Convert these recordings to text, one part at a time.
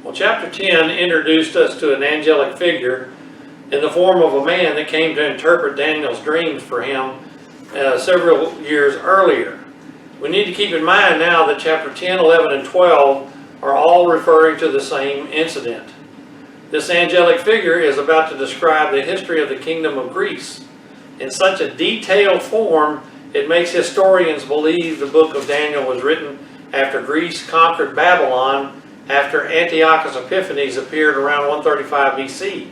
Well, chapter 10 introduced us to an angelic figure in the form of a man that came to interpret Daniel's dreams for him several years earlier. We need to keep in mind now that chapter 10, 11, and 12 are all referring to the same incident. This angelic figure is about to describe the history of the kingdom of Greece in such a detailed form it makes historians believe the book of Daniel was written after Greece conquered Babylon after Antiochus Epiphanes appeared around 135 BC.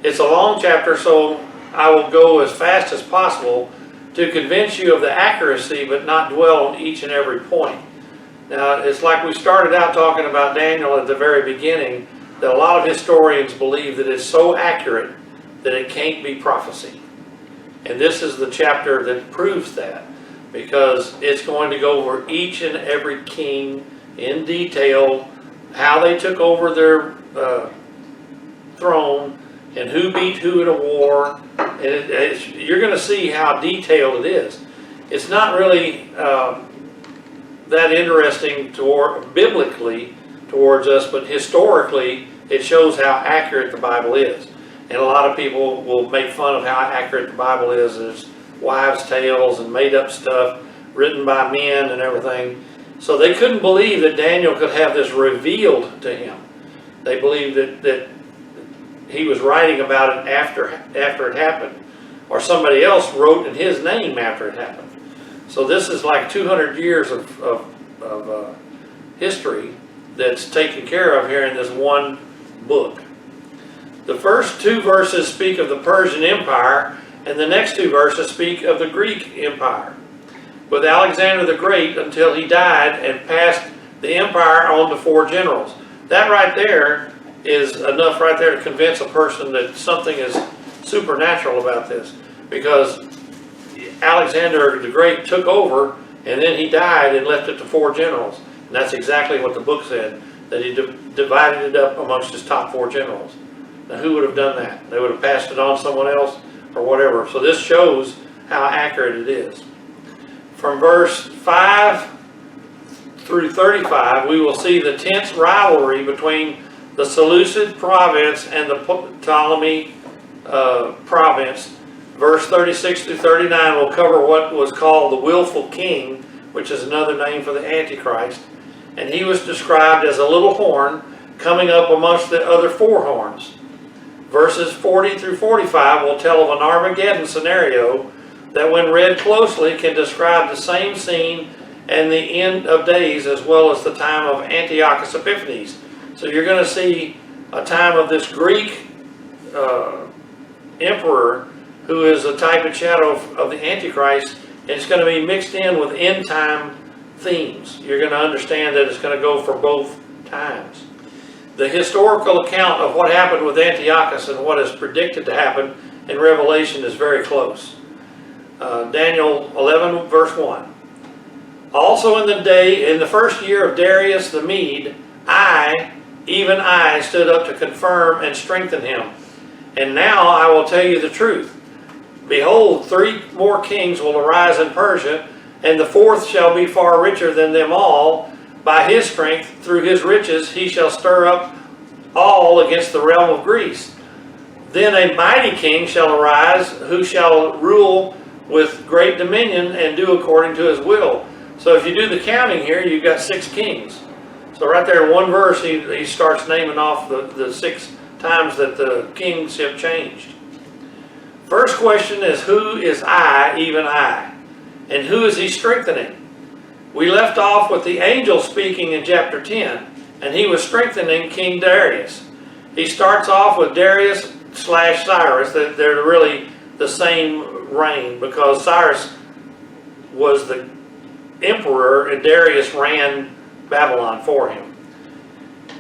It's a long chapter, so I will go as fast as possible to convince you of the accuracy but not dwell on each and every point. Now, it's like we started out talking about Daniel at the very beginning, that a lot of historians believe that it's so accurate that it can't be prophecy. And this is the chapter that proves that, because it's going to go over each and every king in detail, how they took over their throne, and who beat who in a war. And you're going to see how detailed it is. It's not really that interesting biblically towards us, but historically it shows how accurate the Bible is. And a lot of people will make fun of how accurate the Bible is. There's wives' tales and made-up stuff written by men and everything. So they couldn't believe that Daniel could have this revealed to him. They believed that he was writing about it after it happened, or somebody else wrote in his name after it happened. So this is like 200 years of history that's taken care of here in this one book. The first two verses speak of the Persian Empire, and the next two verses speak of the Greek Empire, with Alexander the Great until he died and passed the empire on to 4 generals. That right there is enough right there to convince a person that something is supernatural about this, because Alexander the Great took over and then he died and left it to 4 generals. And that's exactly what the book said, that he divided it up amongst his top 4 generals. Now, who would have done that? They would have passed it on to someone else or whatever. So this shows how accurate it is. From verse 5 through 35, we will see the tense rivalry between the Seleucid province and the Ptolemy province. Verse 36 through 39 will cover what was called the willful king, which is another name for the Antichrist. And he was described as a little horn coming up amongst the other 4 horns. Verses 40 through 45 will tell of an Armageddon scenario that, when read closely, can describe the same scene and the end of days, as well as the time of Antiochus Epiphanes. So you're going to see a time of this Greek emperor who is a type and shadow of the Antichrist, and it's going to be mixed in with end time themes. You're going to understand that it's going to go for both times. The historical account of what happened with Antiochus and what is predicted to happen in Revelation is very close. Daniel 11 verse 1. Also in the first year of Darius the Mede, even I stood up to confirm and strengthen him. And now I will tell you the truth. Behold, 3 more kings will arise in Persia, and the 4th shall be far richer than them all. By his strength, through his riches, he shall stir up all against the realm of Greece. Then a mighty king shall arise, who shall rule with great dominion and do according to his will. So if you do the counting here, you've got 6 kings. So right there in one verse, he starts naming off the 6 times that the kingship changed. First question is, who is even I? And who is he strengthening? We left off with the angel speaking in chapter 10, and he was strengthening King Darius. He starts off with Darius / Cyrus. They're really the same reign, because Cyrus was the emperor and Darius ran Babylon for him.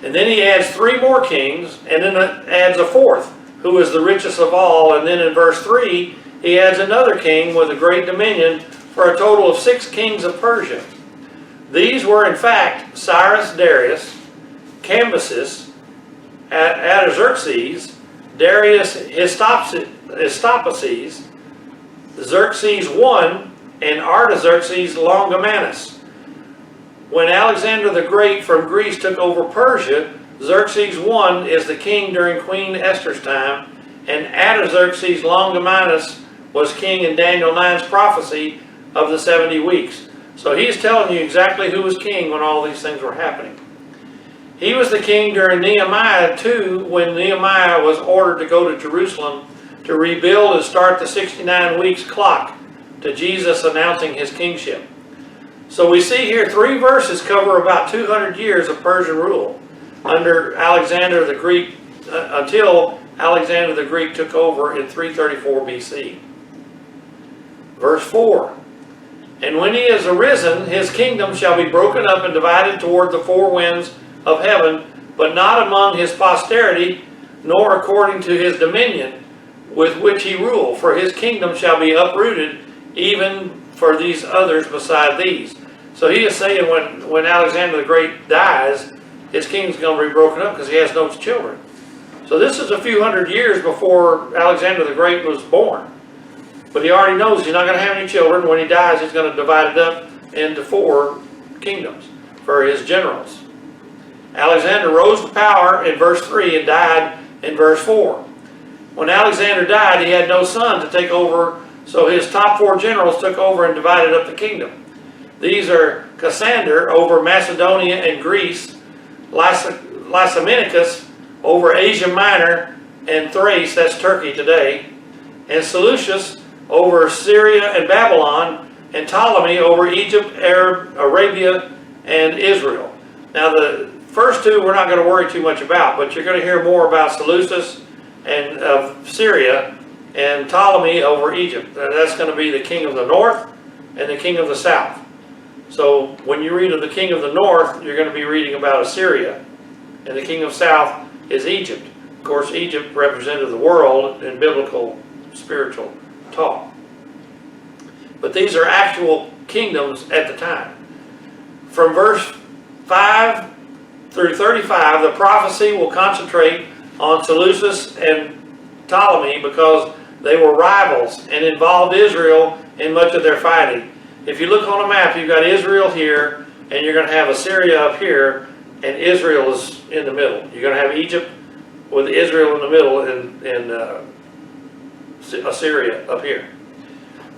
And then he adds 3 more kings, and then adds a 4th, who is the richest of all. And then in verse 3, he adds another king with a great dominion, for a total of 6 kings of Persia. These were in fact Cyrus, Darius, Cambyses, Artaxerxes, Darius, Histophanes, Xerxes I, and Artaxerxes Longimanus. When Alexander the Great from Greece took over Persia, Xerxes I is the king during Queen Esther's time, and Artaxerxes Longimanus was king in Daniel 9's prophecy of the 70 weeks. So he's telling you exactly who was king when all these things were happening. He was the king during Nehemiah too, when Nehemiah was ordered to go to Jerusalem to rebuild and start the 69 weeks clock to Jesus announcing his kingship. So we see here 3 verses cover about 200 years of Persian rule under Alexander the Greek, until Alexander the Greek took over in 334 BC. Verse 4, and when he is arisen, his kingdom shall be broken up and divided toward the 4 winds of heaven, but not among his posterity, nor according to his dominion with which he ruled. For his kingdom shall be uprooted, even for these others beside these. So he is saying when Alexander the Great dies, his kingdom's going to be broken up because he has no children. So this is a few hundred years before Alexander the Great was born. But he already knows he's not going to have any children. When he dies, he's going to divide it up into 4 kingdoms for his generals. Alexander rose to power in verse 3 and died in verse 4. When Alexander died, he had no son to take over, so his top 4 generals took over and divided up the kingdom. These are Cassander over Macedonia and Greece, Lysimachus over Asia Minor and Thrace, that's Turkey today, and Seleucus over Syria and Babylon, and Ptolemy over Egypt, Arabia, and Israel. Now the first 2 we're not going to worry too much about, but you're going to hear more about Seleucus and of Syria and Ptolemy over Egypt. That's going to be the king of the north and the king of the south. So when you read of the king of the north, you're going to be reading about Assyria, and the king of the south is Egypt. Of course, Egypt represented the world in biblical spiritual talk. But these are actual kingdoms at the time. From verse 5 through 35, the prophecy will concentrate on Seleucus and Ptolemy because they were rivals and involved Israel in much of their fighting. If you look on a map, you've got Israel here, and you're going to have Assyria up here, and Israel is in the middle. You're going to have Egypt with Israel in the middle, and Assyria up here.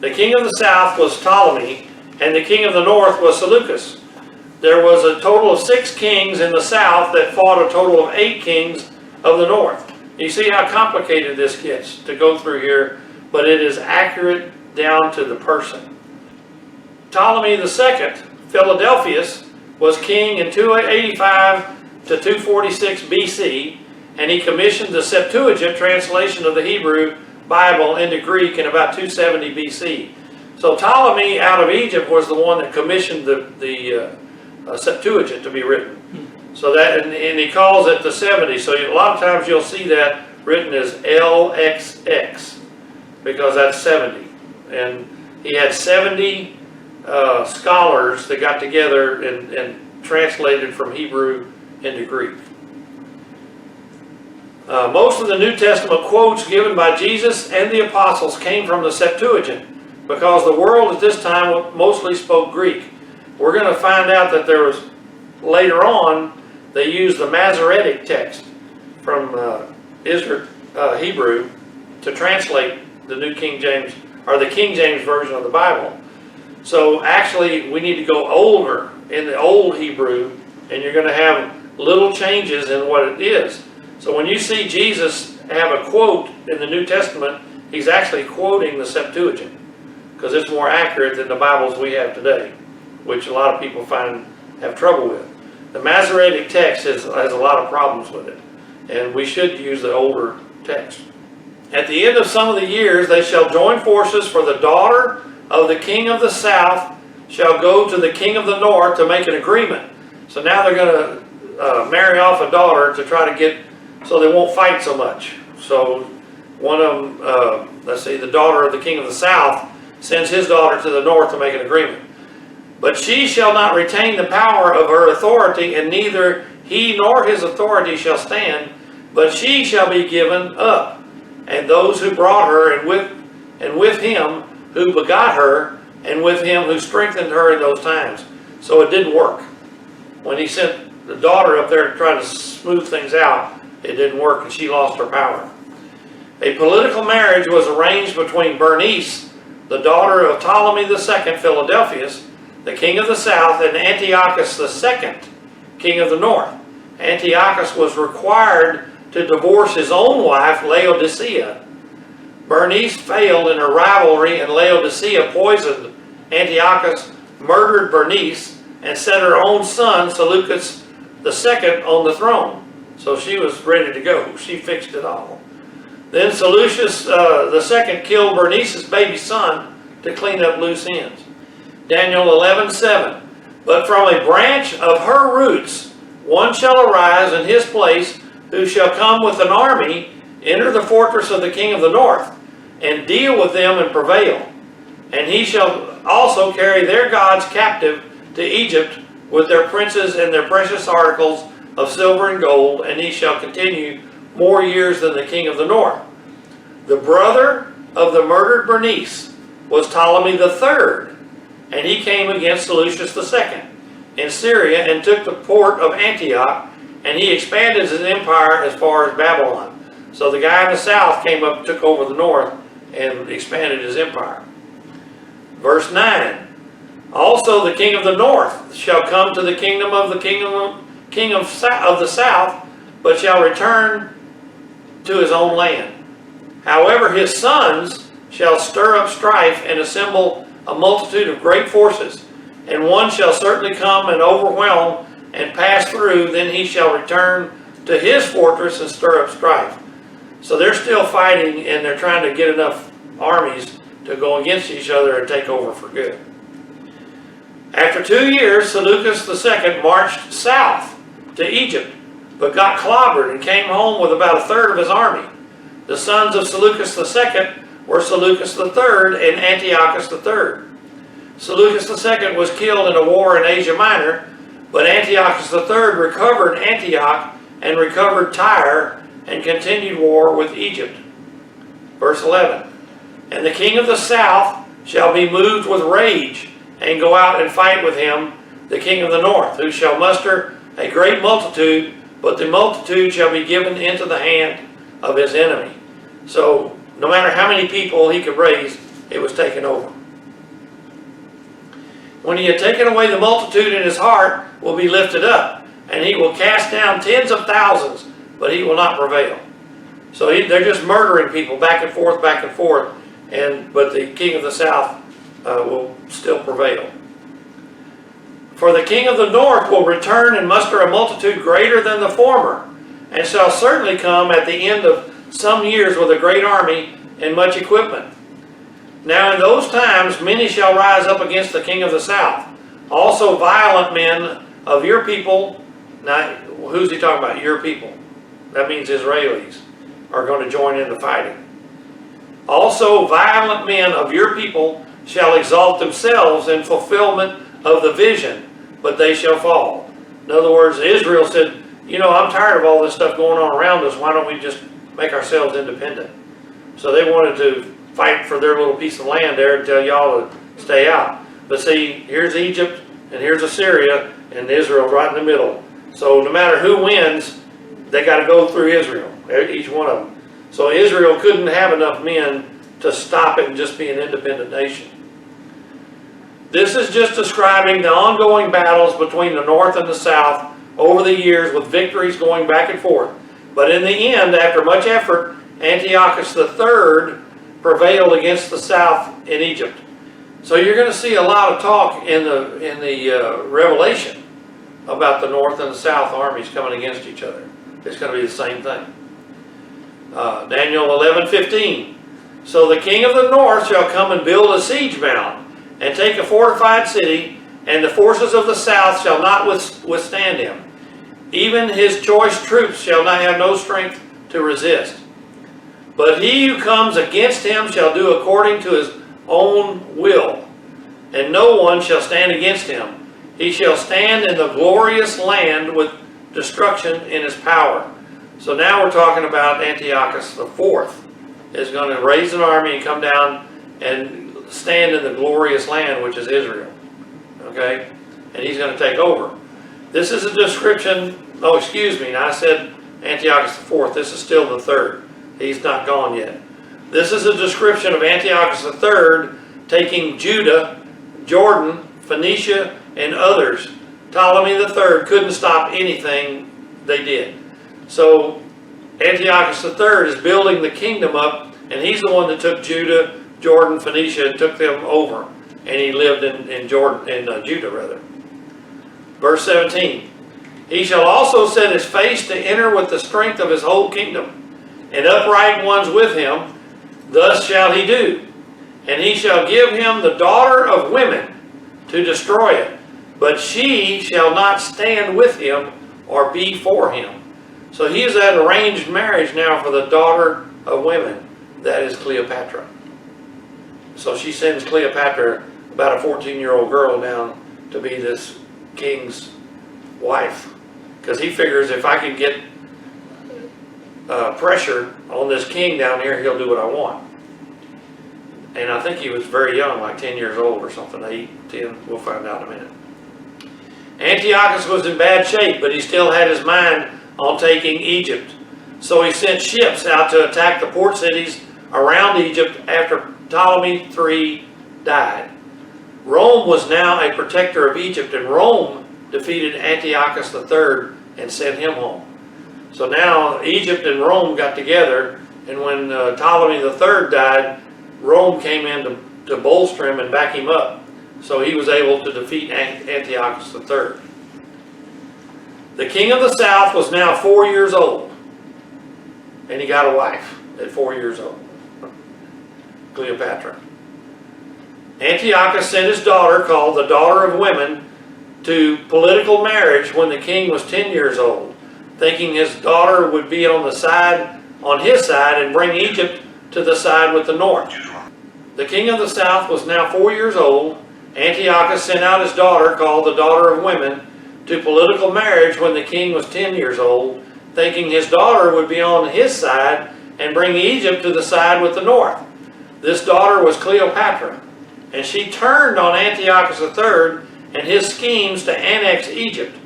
The king of the south was Ptolemy, and the king of the north was Seleucus. There was a total of 6 kings in the south that fought a total of 8 kings of the north. You see how complicated this gets to go through here, but it is accurate down to the person. Ptolemy II, Philadelphus, was king in 285 to 246 BC, and he commissioned the Septuagint translation of the Hebrew Bible into Greek in about 270 BC. So Ptolemy out of Egypt was the one that commissioned the Septuagint to be written. So that, and he calls it the 70. So a lot of times you'll see that written as LXX because that's 70. And he had 70 scholars that got together and translated from Hebrew into Greek. Most of the New Testament quotes given by Jesus and the apostles came from the Septuagint because the world at this time mostly spoke Greek. We're going to find out that there was, later on, they used the Masoretic text from Hebrew to translate the New King James, or the King James Version of the Bible. So actually, we need to go older in the Old Hebrew, and you're going to have little changes in what it is. So when you see Jesus have a quote in the New Testament, he's actually quoting the Septuagint because it's more accurate than the Bibles we have today, which a lot of people have trouble with. The Masoretic text has a lot of problems with it, and we should use the older text. At the end of some of the years, they shall join forces, for the daughter of the king of the south shall go to the king of the north to make an agreement. So now they're going to marry off a daughter to try to get, so they won't fight so much. So one of them, let's see, the daughter of the king of the south sends his daughter to the north to make an agreement. But she shall not retain the power of her authority, and neither he nor his authority shall stand, but she shall be given up, and those who brought her, and with him who begot her, and with him who strengthened her in those times. So it didn't work. When he sent the daughter up there to try to smooth things out, it didn't work and she lost her power. A political marriage was arranged between Bernice, the daughter of Ptolemy II Philadelphus, the king of the south, and Antiochus II, king of the north. Antiochus was required to divorce his own wife, Laodicea. Bernice failed in her rivalry, and Laodicea poisoned Antiochus, murdered Bernice, and set her own son, Seleucus II, on the throne. So she was ready to go. She fixed it all. Then Seleucus II killed Bernice's baby son to clean up loose ends. Daniel 11:7. But from a branch of her roots one shall arise in his place, who shall come with an army, enter the fortress of the king of the north, and deal with them and prevail. And he shall also carry their gods captive to Egypt with their princes and their precious articles of silver and gold, and he shall continue more years than the king of the north. The brother of the murdered Bernice was Ptolemy III, and he came against Seleucus II in Syria and took the port of Antioch, and he expanded his empire as far as Babylon. So the guy in the south came up and took over the north and expanded his empire. Verse 9. Also the king of the north shall come to the kingdom of the king of the south, but shall return to his own land. However, his sons shall stir up strife and assemble a multitude of great forces, and one shall certainly come and overwhelm and pass through, then he shall return to his fortress and stir up strife. So they're still fighting, and they're trying to get enough armies to go against each other and take over for good. After 2 years, Seleucus II marched south to Egypt, but got clobbered and came home with about a third of his army. The sons of Seleucus II were Seleucus III and Antiochus III. Seleucus II was killed in a war in Asia Minor, but Antiochus III recovered Antioch and recovered Tyre and continued war with Egypt. Verse 11. And the king of the south shall be moved with rage and go out and fight with him, the king of the north, who shall muster a great multitude, but the multitude shall be given into the hand of his enemy. So no matter how many people he could raise, it was taken over. When he had taken away the multitude, in his heart will be lifted up, and he will cast down tens of thousands, but he will not prevail. So they're just murdering people back and forth, but the king of the south will still prevail. For the king of the north will return and muster a multitude greater than the former, and shall certainly come at the end of some years with a great army and much equipment. Now in those times many shall rise up against the king of the south, also violent men of your people. Now who's he talking about? Your people. That means Israelis are going to join in the fighting. Also violent men of your people shall exalt themselves in fulfillment of the vision, but they shall fall. In other words, Israel said, I'm tired of all this stuff going on around us. Why don't we just make ourselves independent? So they wanted to fight for their little piece of land there and tell y'all to stay out. But see, here's Egypt and here's Assyria and Israel right in the middle. So no matter who wins, they got to go through Israel, each one of them. So Israel couldn't have enough men to stop it and just be an independent nation. This is just describing the ongoing battles between the north and the south over the years, with victories going back and forth. But in the end, after much effort, Antiochus III prevailed against the south in Egypt. So you're going to see a lot of talk in the Revelation about the north and the south armies coming against each other. It's going to be the same thing. Daniel 11:15. So the king of the north shall come and build a siege mound and take a fortified city, and the forces of the south shall not withstand him. Even his choice troops shall not have no strength to resist. But he who comes against him shall do according to his own will, and no one shall stand against him. He shall stand in the glorious land with destruction in his power. So now we're talking about Antiochus IV is going to raise an army and come down and stand in the glorious land, which is Israel. Okay? And he's going to take over. This is a description, oh, excuse me, now I said Antiochus IV. This is still the third. He's not gone yet. This is a description of Antiochus III taking Judah, Jordan, Phoenicia, and others. Ptolemy III couldn't stop anything they did. So Antiochus III is building the kingdom up, and he's the one that took Judah, Jordan, Phoenicia, and took them over. And he lived in Judah rather. Verse 17. He shall also set his face to enter with the strength of his whole kingdom, and upright ones with him. Thus shall he do. And he shall give him the daughter of women to destroy it, but she shall not stand with him or be for him. So he is at arranged marriage now for the daughter of women. That is Cleopatra. So she sends Cleopatra, about a 14-year-old girl, down to be this king's wife. Because he figures if I can get pressure on this king down here, he'll do what I want. And I think he was very young, like 10 years old or something, 8, 10, we'll find out in a minute. Antiochus was in bad shape, but he still had his mind on taking Egypt. So he sent ships out to attack the port cities around Egypt after Ptolemy III died. Rome was now a protector of Egypt, and Rome defeated Antiochus III and sent him home. So now Egypt and Rome got together, and when Ptolemy III died, Rome came in to bolster him and back him up. So he was able to defeat Antiochus III. The king of the south was now 4 years old, and he got a wife at 4 years old, Cleopatra. Antiochus sent his daughter, called the daughter of women, to political marriage when the king was 10 years old, thinking his daughter would be on his side and bring Egypt to the side with the north. The king of the south was now 4 years old. Antiochus sent out his daughter, called the daughter of women, to political marriage when the king was 10 years old, thinking his daughter would be on his side and bring Egypt to the side with the north. This daughter was Cleopatra, and she turned on Antiochus III and his schemes to annex Egypt.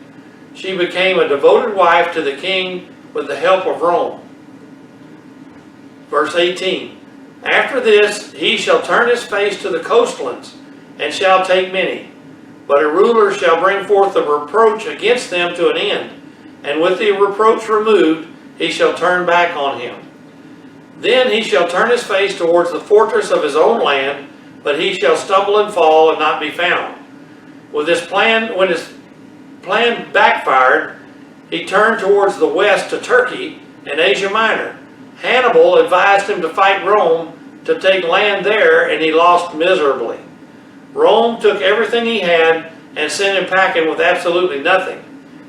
She became a devoted wife to the king with the help of Rome. Verse 18. After this he shall turn his face to the coastlands, and shall take many. But a ruler shall bring forth the reproach against them to an end, and with the reproach removed he shall turn back on him. Then he shall turn his face towards the fortress of his own land, but he shall stumble and fall and not be found. When his plan backfired, he turned towards the west to Turkey and Asia Minor. Hannibal advised him to fight Rome to take land there, and he lost miserably. Rome took everything he had and sent him packing with absolutely nothing.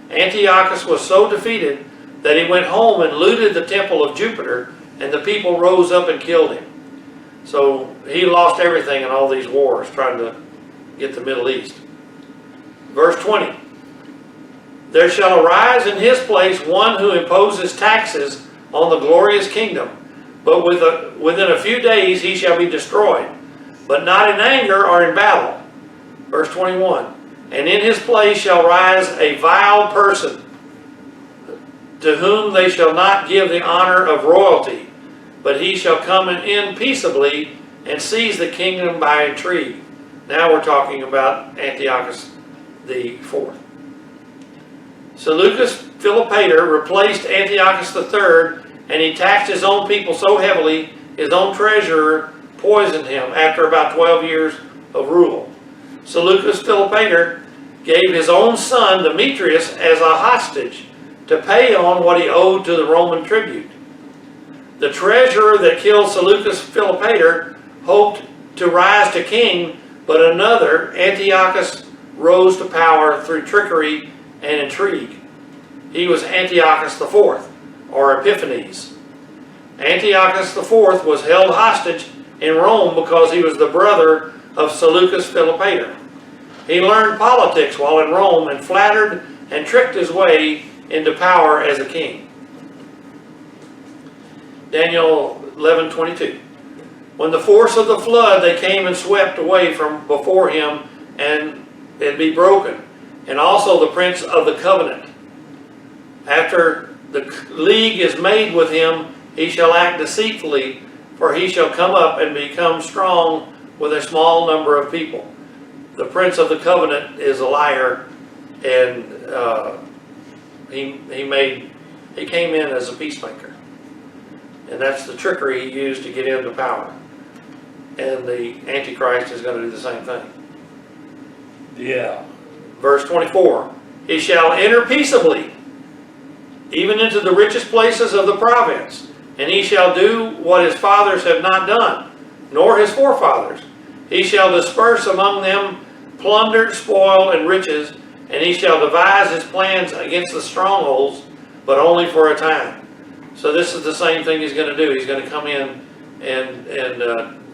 Antiochus was so defeated that he went home and looted the temple of Jupiter, and the people rose up and killed him. So he lost everything in all these wars trying to get the Middle East. Verse 20. There shall arise in his place one who imposes taxes on the glorious kingdom, but within a few days he shall be destroyed, but not in anger or in battle. Verse 21. And in his place shall rise a vile person, to whom they shall not give the honor of royalty, but he shall come in peaceably and seize the kingdom by intrigue. Now we're talking about Antiochus the Fourth. Seleucus Philopator replaced Antiochus III, and he taxed his own people so heavily, his own treasurer poisoned him after about 12 years of rule. Seleucus Philopator gave his own son Demetrius as a hostage to pay on what he owed to the Roman tribute. The treasurer that killed Seleucus Philopator hoped to rise to king, but another, Antiochus, rose to power through trickery and intrigue. He was Antiochus IV, or Epiphanes. Antiochus IV was held hostage in Rome because he was the brother of Seleucus Philopator. He learned politics while in Rome and flattered and tricked his way into power as a king. Daniel 11:22. When the force of the flood, they came and swept away from before him, and it'd be broken. and also the prince of the covenant. After the league is made with him, he shall act deceitfully, for he shall come up and become strong with a small number of people. The prince of the covenant is a liar, and he came in as a peacemaker, and that's the trickery he used to get into power. And the Antichrist is going to do the same thing. Yeah. Verse 24, he shall enter peaceably, even into the richest places of the province, and he shall do what his fathers have not done, nor his forefathers. He shall disperse among them plunder, spoil, and riches, and he shall devise his plans against the strongholds, but only for a time. So this is the same thing he's going to do. He's going to come in and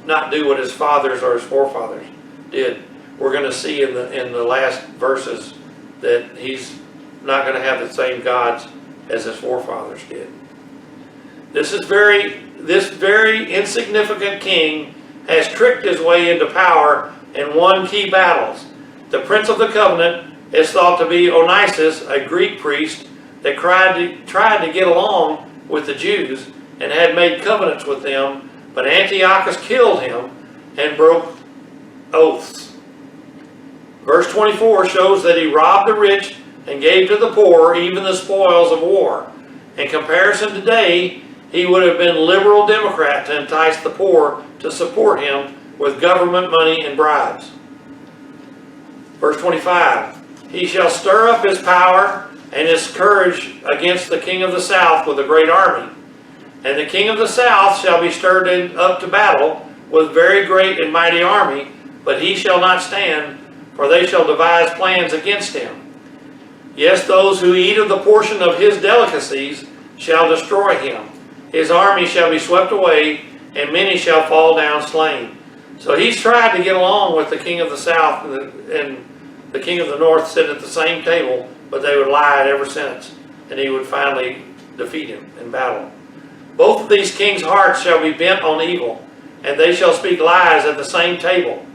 not do what his fathers or his forefathers did. We're going to see in the last verses that he's not going to have the same gods as his forefathers did. This very insignificant king has tricked his way into power and won key battles. The prince of the covenant is thought to be Onisis, a Greek priest that tried to get along with the Jews and had made covenants with them, but Antiochus killed him and broke oaths. Verse 24 shows that he robbed the rich and gave to the poor even the spoils of war. In comparison today, he would have been liberal Democrat to entice the poor to support him with government money and bribes. Verse 25, he shall stir up his power and his courage against the king of the south with a great army. And the king of the south shall be stirred up to battle with very great and mighty army, but he shall not stand, for they shall devise plans against him. Yes, those who eat of the portion of his delicacies shall destroy him. His army shall be swept away, and many shall fall down slain. So he's tried to get along with the king of the south and the king of the north sit at the same table, but they would lie at every sentence, and he would finally defeat him in battle. Both of these kings' hearts shall be bent on evil, and they shall speak lies at the same table,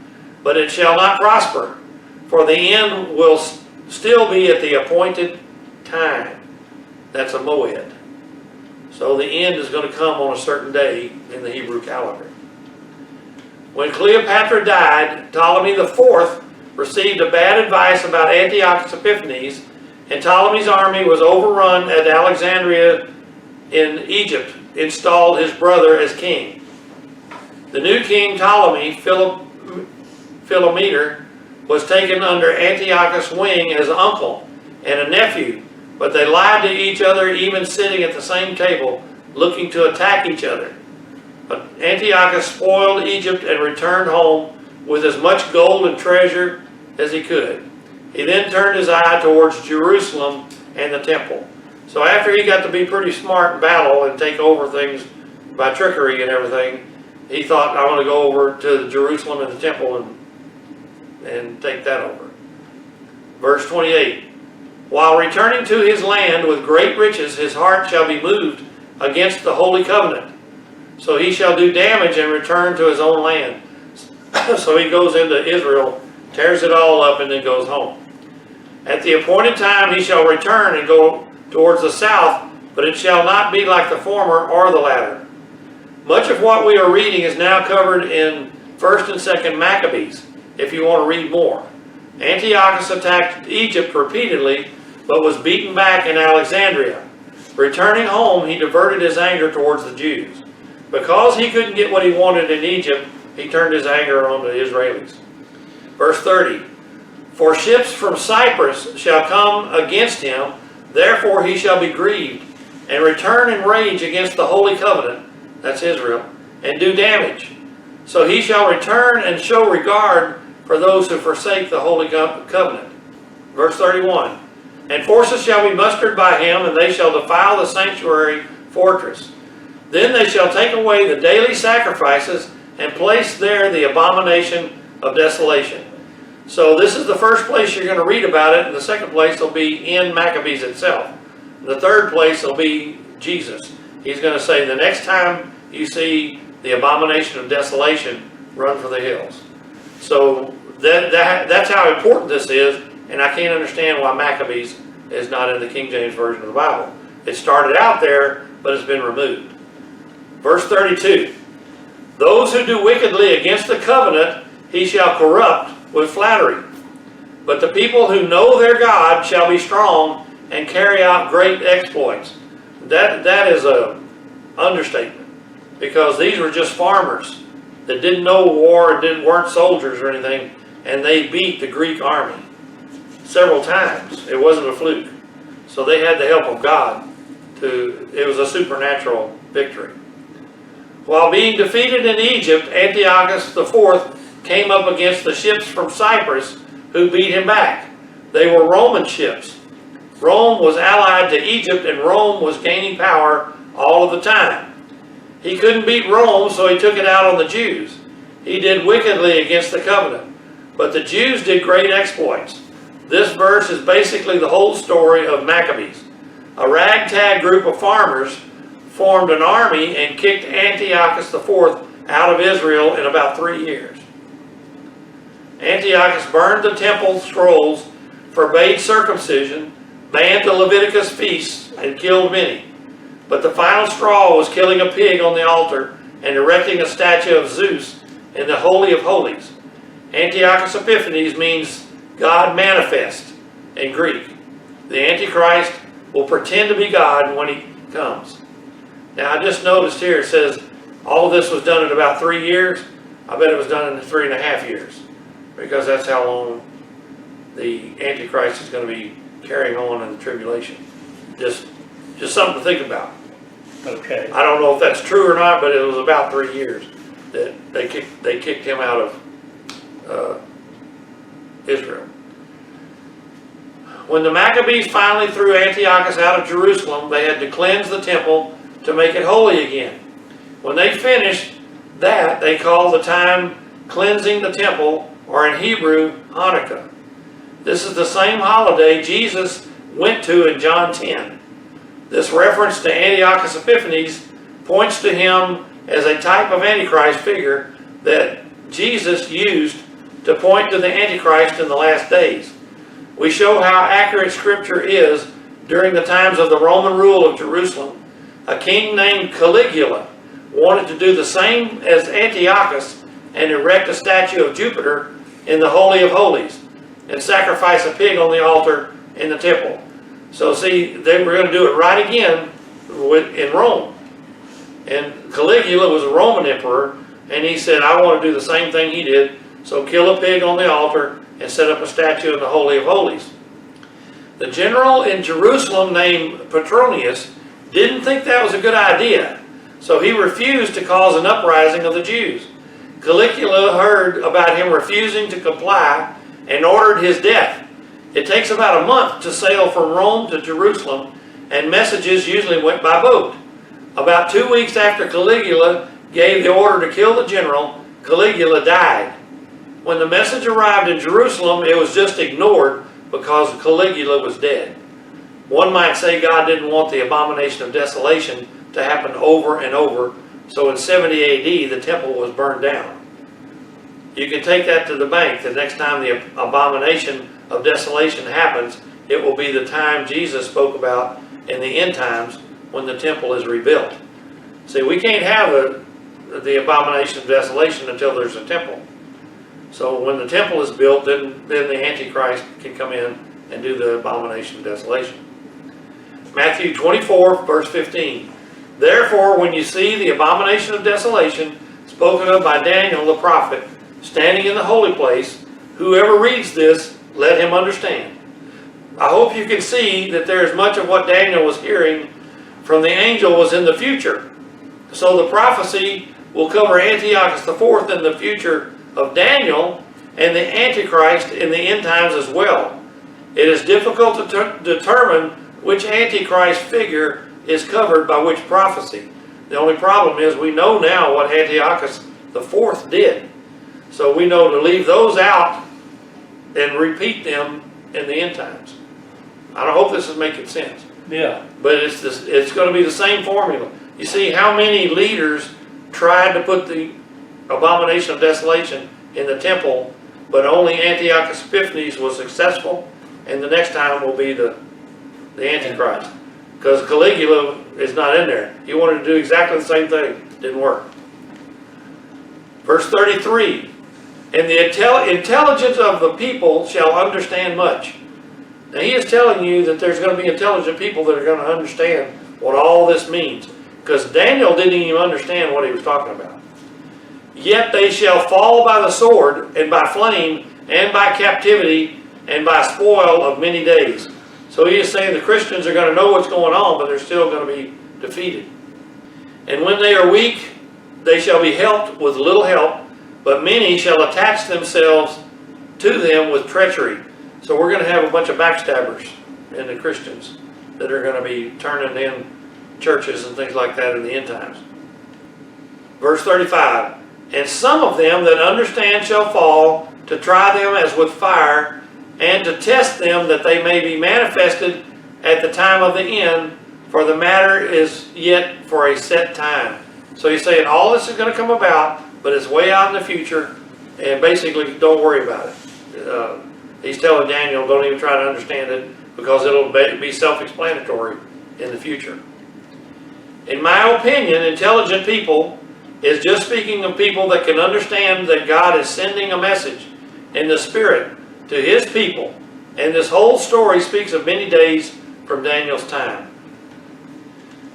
but it shall not prosper, for the end will still be at the appointed time. That's a moed. So the end is going to come on a certain day in the Hebrew calendar. When Cleopatra died, Ptolemy IV received a bad advice about Antiochus Epiphanes, and Ptolemy's army was overrun at Alexandria in Egypt, installed his brother as king. The new king, Ptolemy Philometor, was taken under Antiochus' wing as an uncle and a nephew, but they lied to each other, even sitting at the same table, looking to attack each other. But Antiochus spoiled Egypt and returned home with as much gold and treasure as he could. He then turned his eye towards Jerusalem and the temple. So after he got to be pretty smart in battle and take over things by trickery and everything, he thought, I want to go over to Jerusalem and the temple and take that over. Verse 28, while returning to his land with great riches, his heart shall be moved against the holy covenant. So he shall do damage and return to his own land. So he goes into Israel, tears it all up, and then goes home. At the appointed time he shall return and go towards the south, but it shall not be like the former or the latter. Much of what we are reading is now covered in 1st and 2nd Maccabees, if you want to read more. Antiochus attacked Egypt repeatedly, but was beaten back in Alexandria. Returning home, he diverted his anger towards the Jews. Because he couldn't get what he wanted in Egypt, he turned his anger on the Israelis. Verse 30, for ships from Cyprus shall come against him, therefore he shall be grieved, and return in rage against the holy covenant, that's Israel, and do damage. So he shall return and show regard for those who forsake the holy covenant. Verse 31, and forces shall be mustered by him, and they shall defile the sanctuary fortress. Then they shall take away the daily sacrifices and place there the abomination of desolation. So this is the first place you're going to read about it, and the second place will be in Maccabees itself. And the third place will be Jesus. He's going to say, the next time you see the abomination of desolation, run for the hills. So that's how important this is, and I can't understand why Maccabees is not in the King James Version of the Bible. It started out there, but it's been removed. Verse 32, those who do wickedly against the covenant, he shall corrupt with flattery. But the people who know their God shall be strong and carry out great exploits. That is a understatement, because these were just farmers that didn't know war and weren't soldiers or anything, and they beat the Greek army several times. It wasn't a fluke. So they had the help of God. It was a supernatural victory. While being defeated in Egypt, Antiochus IV came up against the ships from Cyprus who beat him back. They were Roman ships. Rome was allied to Egypt, and Rome was gaining power all of the time. He couldn't beat Rome, so he took it out on the Jews. He did wickedly against the covenant, but the Jews did great exploits. This verse is basically the whole story of Maccabees. A ragtag group of farmers formed an army and kicked Antiochus IV out of Israel in about 3 years. Antiochus burned the temple scrolls, forbade circumcision, banned the Leviticus feasts, and killed many. But the final straw was killing a pig on the altar and erecting a statue of Zeus in the Holy of Holies. Antiochus Epiphanes means God manifest in Greek. The Antichrist will pretend to be God when he comes. Now, I just noticed here it says all of this was done in about 3 years. I bet it was done in 3.5 years, because that's how long the Antichrist is going to be carrying on in the tribulation. Just something to think about. Okay. I don't know if that's true or not, but it was about 3 years that they kicked him out of Israel. When the Maccabees finally threw Antiochus out of Jerusalem, they had to cleanse the temple to make it holy again. When they finished that, they called the time cleansing the temple, or in Hebrew, Hanukkah. This is the same holiday Jesus went to in John 10. This reference to Antiochus Epiphanes points to him as a type of Antichrist figure that Jesus used to point to the Antichrist in the last days. We show how accurate Scripture is during the times of the Roman rule of Jerusalem. A king named Caligula wanted to do the same as Antiochus and erect a statue of Jupiter in the Holy of Holies and sacrifice a pig on the altar in the temple. So see, they were going to do it right again in Rome. And Caligula was a Roman emperor, and he said, I want to do the same thing he did, so kill a pig on the altar and set up a statue in the Holy of Holies. The general in Jerusalem named Petronius didn't think that was a good idea, so he refused to cause an uprising of the Jews. Caligula heard about him refusing to comply and ordered his death. It takes about a month to sail from Rome to Jerusalem, and messages usually went by boat. About 2 weeks after Caligula gave the order to kill the general, Caligula died. When the message arrived in Jerusalem, it was just ignored because Caligula was dead. One might say God didn't want the abomination of desolation to happen over and over, so in 70 AD the temple was burned down. You can take that to the bank. The next time the abomination of desolation happens, it will be the time Jesus spoke about in the end times when the temple is rebuilt. See, we can't have the abomination of desolation until there's a temple. So when the temple is built, then the Antichrist can come in and do the abomination of desolation. Matthew 24, verse 15. Therefore, when you see the abomination of desolation spoken of by Daniel the prophet standing in the holy place, whoever reads this, let him understand. I hope you can see that there is much of what Daniel was hearing from the angel was in the future. So the prophecy will cover Antiochus IV in the future of Daniel and the Antichrist in the end times as well. It is difficult to determine which Antichrist figure is covered by which prophecy. The only problem is we know now what Antiochus IV did. So we know to leave those out and repeat them in the end times. I hope this is making sense. Yeah. But it's going to be the same formula. You see how many leaders tried to put the abomination of desolation in the temple, but only Antiochus Epiphanes was successful. and the next time will be the Antichrist. Because Caligula is not in there. He wanted to do exactly the same thing. Didn't work. Verse 33, and the intelligence of the people shall understand much. Now he is telling you that there's going to be intelligent people that are going to understand what all this means. Because Daniel didn't even understand what he was talking about. Yet they shall fall by the sword, and by flame, and by captivity, and by spoil of many days. So he is saying the Christians are going to know what's going on, but they're still going to be defeated. And when they are weak, they shall be helped with little help, but many shall attach themselves to them with treachery. So we're going to have a bunch of backstabbers in the Christians that are going to be turning in churches and things like that in the end times. Verse 35, and some of them that understand shall fall, to try them as with fire, and to test them that they may be manifested at the time of the end, for the matter is yet for a set time. So he's saying all this is going to come about, but it's way out in the future, and basically don't worry about it. He's telling Daniel, don't even try to understand it, because it'll be self-explanatory in the future. In my opinion, intelligent people is just speaking of people that can understand that God is sending a message in the Spirit to His people. And this whole story speaks of many days from Daniel's time.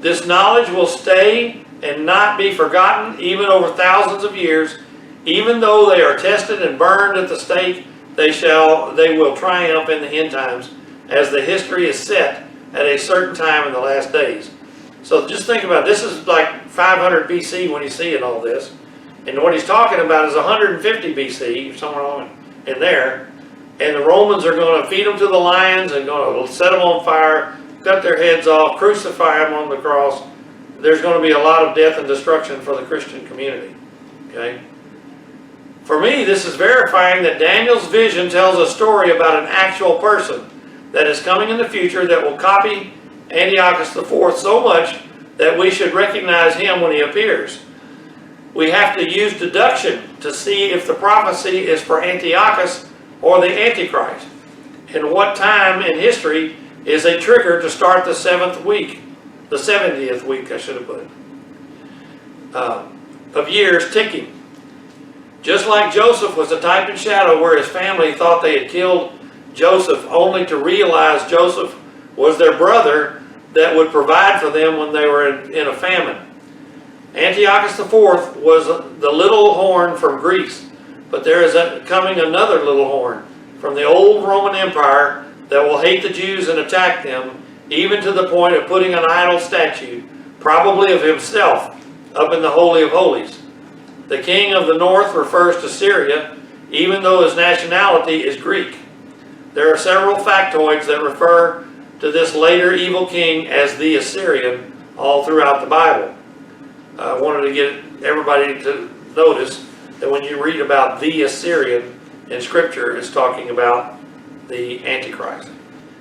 This knowledge will stay and not be forgotten even over thousands of years. Even though they are tested and burned at the stake, they will triumph in the end times, as the history is set at a certain time in the last days. So just think about it. This is like 500 BC when he's seeing all this. And what he's talking about is 150 BC, somewhere in there. And the Romans are going to feed them to the lions and going to set them on fire, cut their heads off, crucify them on the cross. There's going to be a lot of death and destruction for the Christian community. Okay? For me, this is verifying that Daniel's vision tells a story about an actual person that is coming in the future that will copy Antiochus IV so much that we should recognize him when he appears. We have to use deduction to see if the prophecy is for Antiochus or the Antichrist, and what time in history is a trigger to start the 7th week, the 70th week, I should have put, of years ticking. Just like Joseph was a type and shadow where his family thought they had killed Joseph, only to realize Joseph was their brother that would provide for them when they were in a famine. Antiochus IV was the little horn from Greece, but there is coming another little horn from the old Roman Empire that will hate the Jews and attack them, even to the point of putting an idol statue, probably of himself, up in the Holy of Holies. The king of the north refers to Syria, even though his nationality is Greek. There are several factoids that refer to this later evil king as the Assyrian all throughout the Bible. I wanted to get everybody to notice that when you read about the Assyrian in Scripture, it's talking about the Antichrist.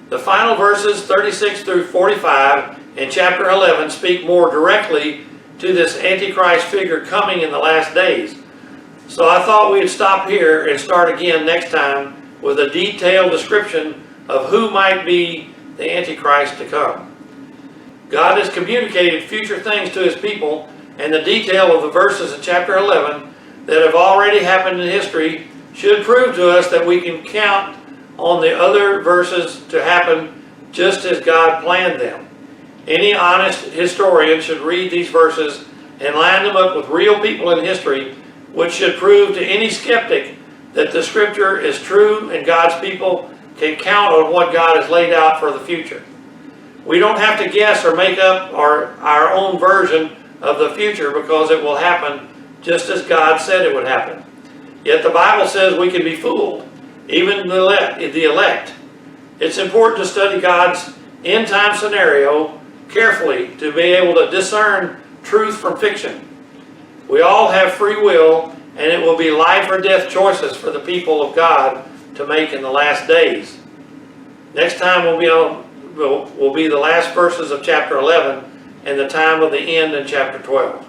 The final verses, 36 through 45, in chapter 11 speak more directly to this Antichrist figure coming in the last days. So I thought we'd stop here and start again next time with a detailed description of who might be the Antichrist to come. God has communicated future things to His people, and the detail of the verses in chapter 11 that have already happened in history should prove to us that we can count on the other verses to happen just as God planned them. Any honest historian should read these verses and line them up with real people in history, which should prove to any skeptic that the Scripture is true and God's people can count on what God has laid out for the future. We don't have to guess or make up our own version of the future, because it will happen just as God said it would happen. Yet the Bible says we can be fooled, even the elect. It's important to study God's end-time scenario carefully to be able to discern truth from fiction. We all have free will, and it will be life or death choices for the people of God to make in the last days. Next time will be the last verses of chapter 11 and the time of the end in chapter 12.